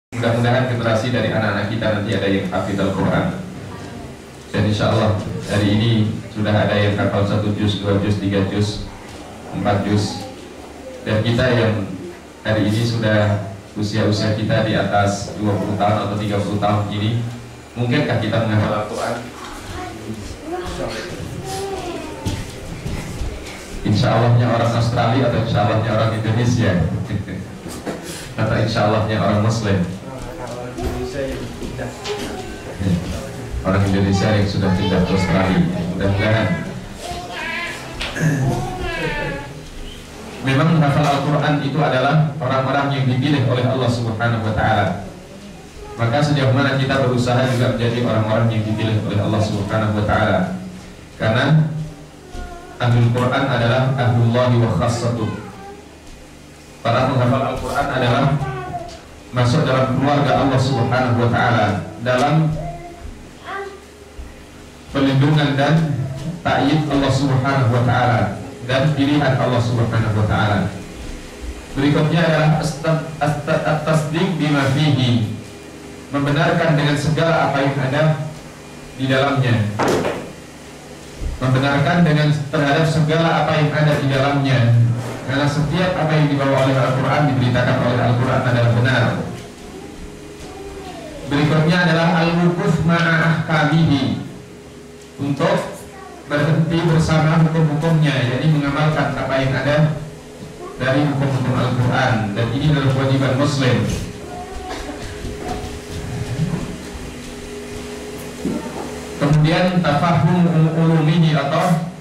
Mudah-mudahan generasi dari anak-anak kita nanti ada yang hafidz Al-Quran. Dan insya Allah hari ini sudah ada yang hafal 1 juz, 2 juz, 3 juz, 4 juz. Dan kita yang hari ini sudah usia-usia kita di atas 20 tahun atau 30 tahun ini, mungkinkah kita menghafal Al-Quran? Insya Allahnya orang Australia atau insya Allahnya orang Indonesia? Atau insya Allahnya orang Muslim? Orang Indonesia yang sudah pindah ke Australia. Mudah-mudahan. Memang menghafal Al-Quran itu adalah orang-orang yang dipilih oleh Allah Subhanahu wa Ta'ala. Maka sejauh mana kita berusaha juga menjadi orang-orang yang dipilih oleh Allah Subhanahu wa Ta'ala. Karena Ahlul Quran adalah Ahlullahi wa khassatuh. Para penghafal Al-Quran adalah masuk dalam keluarga Allah Subhanahu wa Ta'ala, dalam perlindungan dan ta'yid Allah Subhanahu wa Ta'ala dan pilihan Allah Subhanahu wa Ta'ala. Berikutnya adalah at-tasdiq bima fihi, membenarkan dengan segala apa yang ada di dalamnya. Membenarkan dengan terhadap segala apa yang ada di dalamnya. Karena setiap apa yang dibawa oleh Al-Quran, diberitakan oleh Al-Quran adalah benar. Berikutnya adalah al-wuquf ma'a ahkamihi, untuk berhenti bersama hukum-hukumnya, yakni mengamalkan apa yang ada dari hukum-hukum Al-Quran. Dan ini adalah kewajiban Muslim. Kemudian tafahum ulumihi atau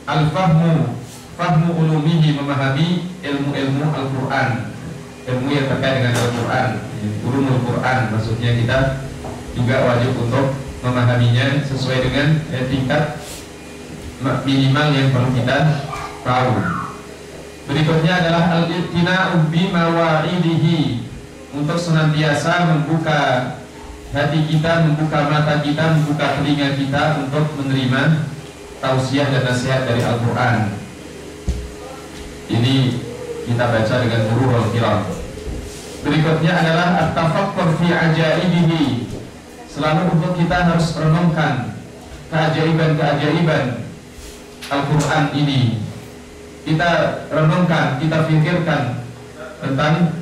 al-fahmu, fahmu ulumihi, memahami ilmu-ilmu Al-Quran, ilmu yang terkait dengan Al-Quran, ulumul Quran. Maksudnya kita juga wajib untuk memahaminya sesuai dengan tingkat minimal yang perlu kita tahu. Berikutnya adalah al-i'tina'u bi mawa'idihi, untuk senantiasa membuka hati kita, membuka mata kita, membuka telinga kita untuk menerima tausiah dan nasihat dari Al-Quran. Ini kita baca dengan Nurul Kiram. Berikutnya adalah at-tafakkur fi ajaibihi, selalu untuk kita harus renungkan keajaiban-keajaiban Al-Quran ini. Kita renungkan, kita pikirkan tentang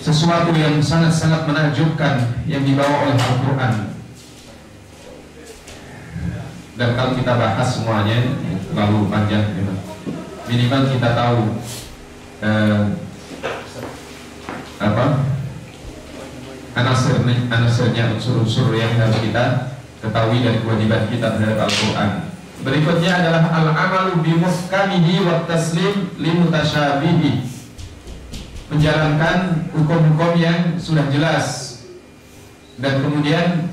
sesuatu yang sangat-sangat menakjubkan yang dibawa oleh Al-Quran. Dan kalau kita bahas semuanya terlalu panjang, minimal kita tahu anasirnya, unsur-unsur yang harus kita ketahui dari kewajiban kita terhadap Al-Quran. Berikutnya adalah al-amalu bimuhkamihi wa taslim limutasyabihi, menjalankan hukum-hukum yang sudah jelas, dan kemudian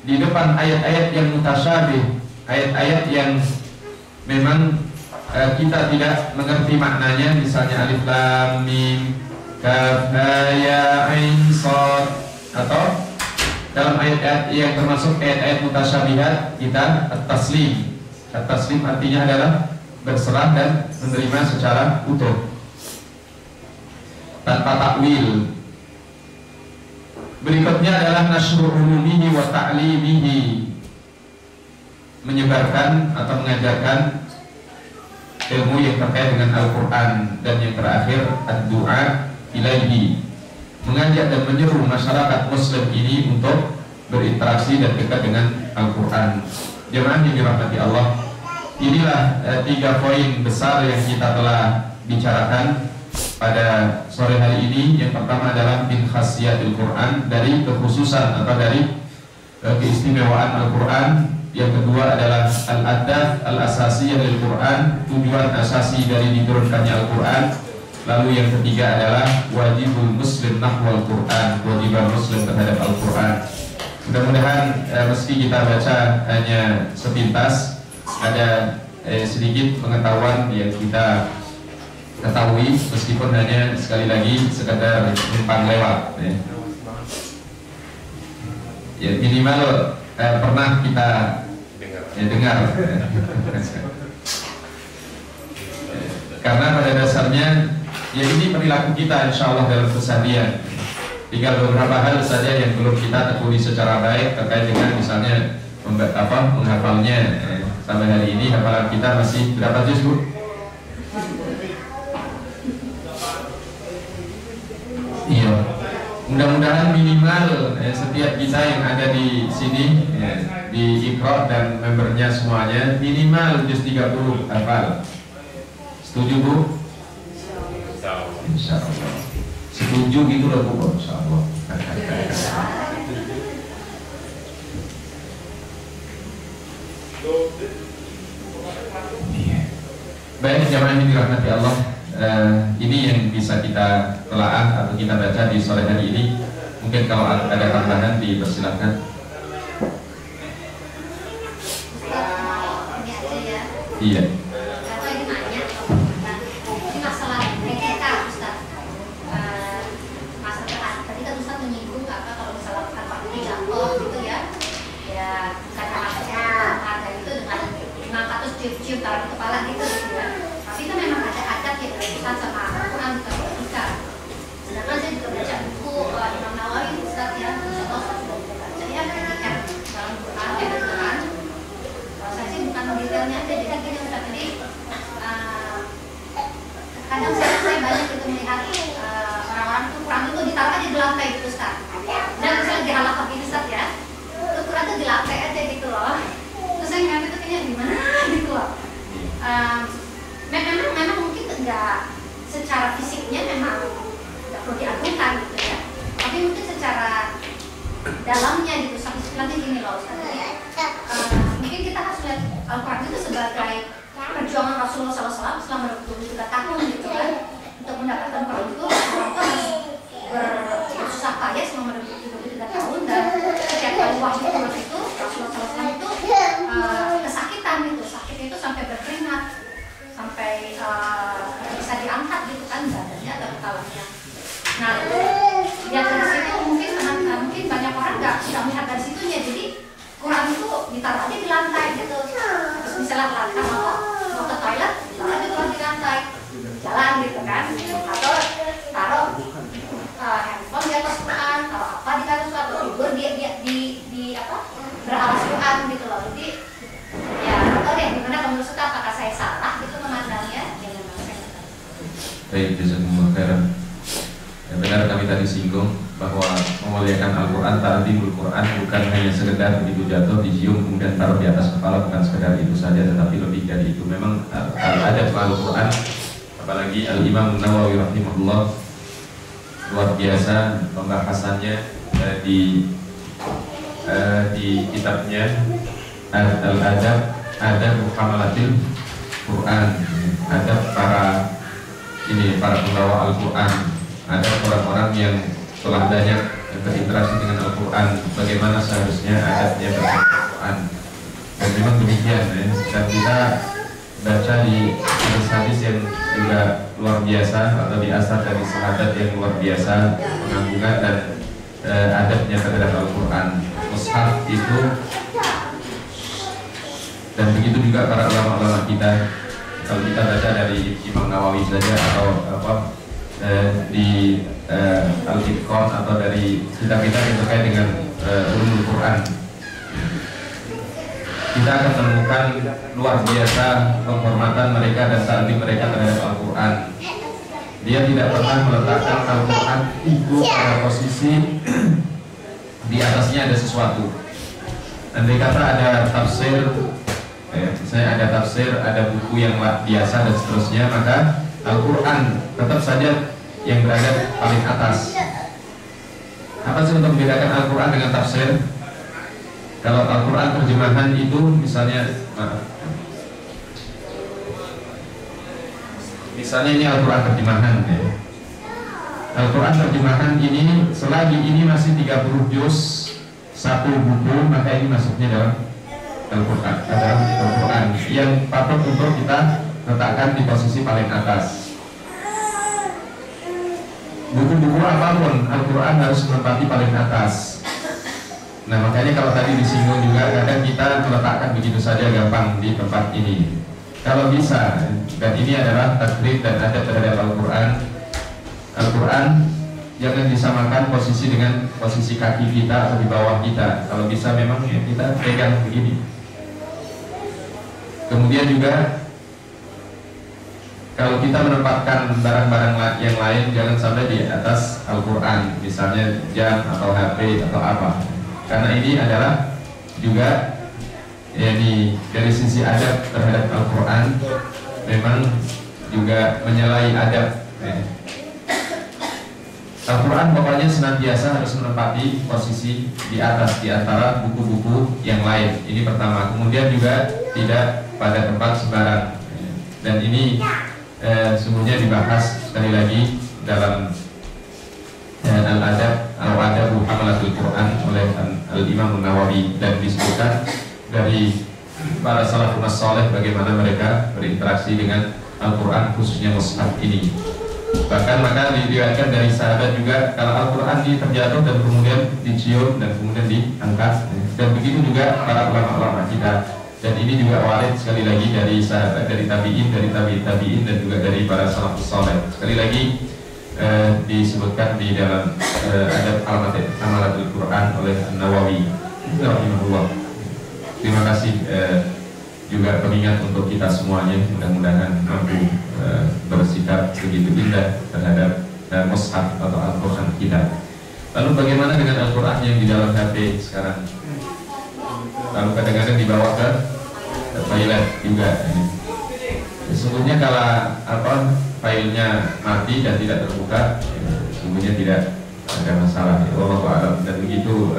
di depan ayat-ayat yang mutasyabih, ayat-ayat yang memang kita tidak mengerti maknanya, misalnya alif lam mim kaf ha ya ain shad, atau dalam ayat-ayat yang termasuk ayat-ayat mutasyabihat kita at-taslim. At-taslim artinya adalah berserah dan menerima secara utuh tanpa takwil. Berikutnya adalah nashrul ulumihi wa ta'limihi, menyebarkan atau mengajarkan ilmu yang terkait dengan Al-Quran. Dan yang terakhir ad-du'a ilaihi, mengajak dan menyeru masyarakat Muslim ini untuk berinteraksi dan dekat dengan Al-Quran. Jemaah yang dirahmati Allah, inilah 3 poin besar yang kita telah bicarakan pada sore hari ini. Yang pertama adalah min khasiyatil Quran, dari kekhususan atau dari keistimewaan Al-Quran. Yang kedua adalah al-adab al-asasiyah lil Quran, tujuan asasi dari diturunkannya Al-Quran. Lalu yang ketiga adalah wajibul muslim nahwal Quran, kewajiban muslim terhadap Al-Quran. Mudah-mudahan meski kita baca hanya sepintas, ada sedikit pengetahuan yang kita ketahui, meskipun hanya sekali lagi sekadar numpang lewat, ya minimal pernah kita dengar. Karena pada dasarnya Ya ini perilaku kita insya Allah dalam keseharian. Tinggal beberapa hal saja yang belum kita tekuni secara baik terkait dengan misalnya menghafalnya. Sampai hari ini hafalan kita masih berapa juz, Bu? Iya. Mudah-mudahan minimal setiap kita yang ada di sini di Iqra dan membernya semuanya minimal juz 30 hafal. Setuju, Bu? Insya Allah. Setuju gitu loh, Bu. Insya Allah. Baik, jamaah yang dirahmati Allah, ini yang bisa kita telaah atau kita baca di sore hari ini. Mungkin kalau ada tambahan dipersilahkan. Iya. cium taruh di kepala gitu ya. Tapi itu memang ada adat yang berkaitan sama Al-Quran juga berbuka. Sedangkan saya juga baca buku Imam Nawawi Ustaz ya, Insya Allah saya sudah baca ya ketika dalam Quran ya Quran. Saya sih bukan detailnya aja, jadi gini Ustaz, jadi kadang saya banyak itu melihat orang-orang itu Quran itu ditaruh aja di lantai gitu Ustaz. Dan misalnya di halaqah ini Ustaz ya, itu Quran itu di lantai aja gitu loh. Terus saya ngerti itu kayaknya gimana gitu loh. Memang mungkin nggak secara fisiknya memang nggak perlu diagungkan gitu ya, tapi mungkin secara dalamnya gitu sampai sebenarnya gini loh Ustaz. Mungkin kita harus lihat Al-Quran itu sebagai perjuangan Rasulullah SAW selama 23 tahun gitu kan, untuk mendapatkan Quran itu Rasulullah harus bersusah payah selama 23 tahun, dan setiap kali wahyu turun itu Rasulullah SAW itu kesakitan gitu, sakit itu sampai berkeringat, sampai bisa diangkat gitu kan badannya atau kepalanya. Nah, ya dari situ mungkin banyak orang nggak melihat dari situnya, jadi Quran itu ditaruh aja di lantai gitu. Terus misalnya lantai mau ke toilet, taruh aja Quran di lantai, jalan gitu kan, atau taruh handphone di atas Quran, taruh apa di atas Quran, atau tidur di apa beralas Quran gitu loh. Jadi ya atau deh gimana kalau menurut Ustaz, apakah saya salah gitu memandangnya? Jangan saya. Baik, jazakumullah khairan. Ya, benar kami tadi singgung bahwa memuliakan Al-Quran, ta'zimul Quran bukan hanya sekedar begitu jatuh, dicium kemudian taruh di atas kepala, bukan sekedar itu saja, tetapi lebih dari itu. Memang ada Al-Quran, apalagi Al-Imam Nawawi rahimahullah, luar biasa pembahasannya di kitabnya Al-Adab, Adab Muhammalatil Quran, adab para pembawa Al-Quran, ada orang-orang yang telah banyak berinteraksi dengan Al-Quran, bagaimana seharusnya adabnya bersama Al-Quran. Dan memang demikian ya. Dan kita baca di hadis-hadis yang juga luar biasa, atau di asar dari sahabat yang luar biasa pengagungan dan adabnya terhadap Al-Quran, mushaf itu. Dan begitu juga para ulama-ulama kita. Kalau kita baca dari Imam Nawawi saja, atau di Al-Itqan, atau dari kitab-kitab yang terkait dengan ulumul Quran, kita akan menemukan luar biasa penghormatan mereka dan ta'zim mereka terhadap Al-Quran. Dia tidak pernah meletakkan Al-Quran itu pada posisi di atasnya ada sesuatu. Andai kata ada tafsir, misalnya ada tafsir, ada buku yang biasa dan seterusnya, maka Al-Quran tetap saja yang berada paling atas. Apa sih untuk membedakan Al-Quran dengan tafsir? Kalau Al-Quran terjemahan itu misalnya ini Al-Quran terjemahan ya. Al-Quran terjemahan ini, selagi ini masih 30 juz satu buku, maka ini masuknya dalam Al-Quran yang patut untuk kita letakkan di posisi paling atas. Buku-buku apapun, Al-Quran harus menempati paling atas. Nah, makanya kalau tadi disinggung juga, kadang kita meletakkan begitu saja gampang di tempat ini. Kalau bisa, dan ini adalah takrib dan adab terhadap Al-Quran, Al-Quran jangan disamakan posisi dengan posisi kaki kita atau di bawah kita. Kalau bisa memang ya kita pegang begini. Kemudian juga kalau kita menempatkan barang-barang yang lain jangan sampai di atas Al-Quran, misalnya jam atau HP atau apa. Karena ini adalah juga dari sisi adab terhadap Al-Quran memang juga menyalahi adab. Al-Quran pokoknya senantiasa harus menempati posisi di atas di antara buku-buku yang lain. Ini pertama. Kemudian juga tidak pada tempat sembarang. Dan ini sungguhnya dibahas sekali lagi dalam Al-Adab Al-Adabu Hamalatul Quran oleh Al-Imam Nawawi, dan disebutkan dari para salafun saleh bagaimana mereka berinteraksi dengan Al-Quran, khususnya mushaf ini. Bahkan maka diriwayatkan dari sahabat juga kalau Al-Quran ini terjatuh dan kemudian dicium dan kemudian diangkat, dan begitu juga para ulama-ulama kita. Dan ini juga warid sekali lagi dari sahabat, dari tabi'in, dari tabi'in, dan juga dari para salafus saleh. Sekali lagi disebutkan di dalam adab Hamalatul Quran oleh An-Nawawi rahimahullah. Terima kasih juga pengingat untuk kita semuanya, mudah-mudahan mampu bersikap begitu indah terhadap mushaf atau Al-Quran kita. Lalu bagaimana dengan Al-Quran yang di dalam HP sekarang? Lalu kadang-kadang dibawa ke toilet juga. Sesungguhnya kalau filenya mati dan tidak terbuka, sesungguhnya tidak ada masalah. Wallahu a'lam. Dan begitu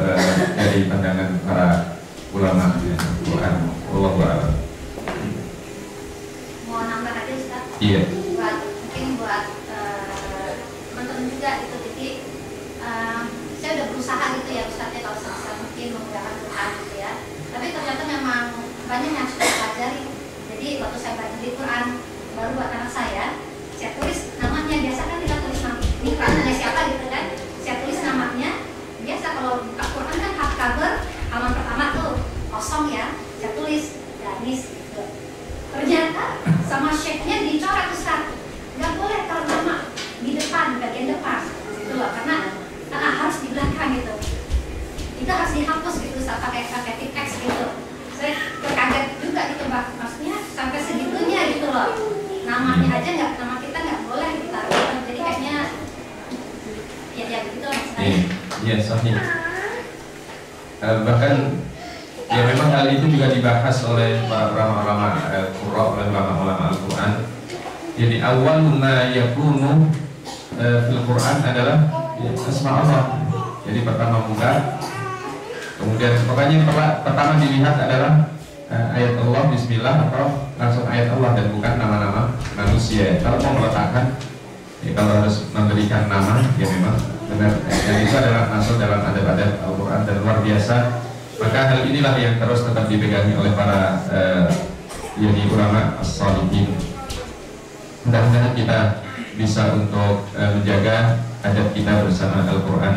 dari pandangan para ulama Al-Quran. Wallahu a'lam. Mau nambah aja Ustaz? Iya. Mungkin buat teman-teman juga gitu. Jadi saya udah berusaha gitu ya Ustaz ya, kalau sebisa mungkin menggunakan Quran gitu ya. Tapi ternyata memang banyak yang sudah pelajari. Jadi waktu saya baca di Quran baru buat anak saya tulis namanya. Biasa kan kita tulis nama ini Qurannya siapa gitu kan, saya tulis namanya. Biasa kalau buka Quran kan hardcover halaman pertama tuh kosong ya, saya tulis Danis gitu. Ternyata sama shape-nya dicoret Ustaz, nggak boleh kalau nama di depan, bagian depan gitu loh, karena harus di belakang gitu. Itu harus dihapus gitu Ustaz, pakai tip X gitu. Saya terkaget juga gitu Mbak, maksudnya sampai segitunya gitu loh. Namanya aja nggak, nama kita nggak boleh ditaruh. Jadi kayaknya ya begitu maksudnya. Iya, sahih. Bahkan ya memang hal itu juga dibahas oleh para ulama-ulama Al-Qur'an, oleh ulama-ulama Al-Quran. Jadi awal ma yakunu fil Quran adalah asma Allah. Jadi pertama buka, kemudian pokoknya pertama dilihat adalah ayat Allah, Bismillah, atau langsung ayat Allah dan bukan nama-nama manusia. Kalau mau meletakkan, ya kalau harus memberikan nama, ya memang benar. Dan itu adalah masuk dalam adab-adab Al-Quran dan luar biasa. Maka hal inilah yang terus tetap dipegangi oleh para ulama as-salihin. Mudah-mudahan kita bisa untuk menjaga adab kita bersama Al-Quran.